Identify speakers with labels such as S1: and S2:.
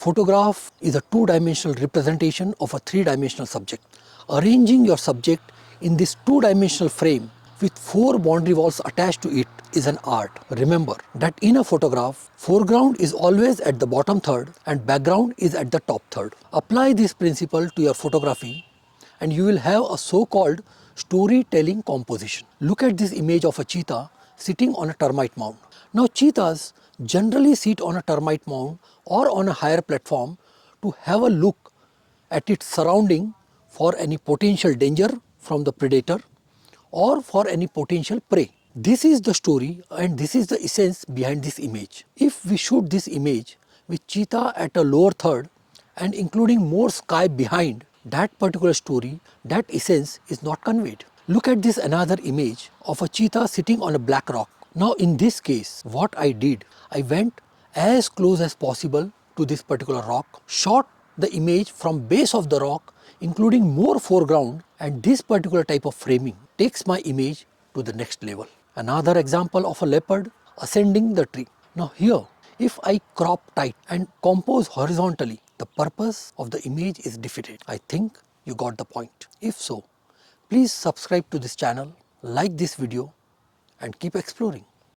S1: Photograph is a two-dimensional representation of a three-dimensional subject. Arranging your subject in this two-dimensional frame with four boundary walls attached to it is an art. Remember that in a photograph, foreground is always at the bottom third and background is at the top third. Apply this principle to your photography and you will have a so-called storytelling composition. Look at this image of a cheetah sitting on a termite mound. Now cheetahs generally sit on a termite mound or on a higher platform to have a look at its surrounding for any potential danger from the predator or for any potential prey. This is the story and this is the essence behind this image. If we shoot this image with cheetah at a lower third and including more sky behind, that particular story, that essence is not conveyed. Look at this another image of a cheetah sitting on a black rock. Now in this case, what I did, I went as close as possible to this particular rock, shot the image from base of the rock including more foreground, and this particular type of framing takes my image to the next level. Another example of a leopard ascending the tree. Now here, if I crop tight and compose horizontally, the purpose of the image is defeated. I think you got the point. If so, please subscribe to this channel, like this video and keep exploring.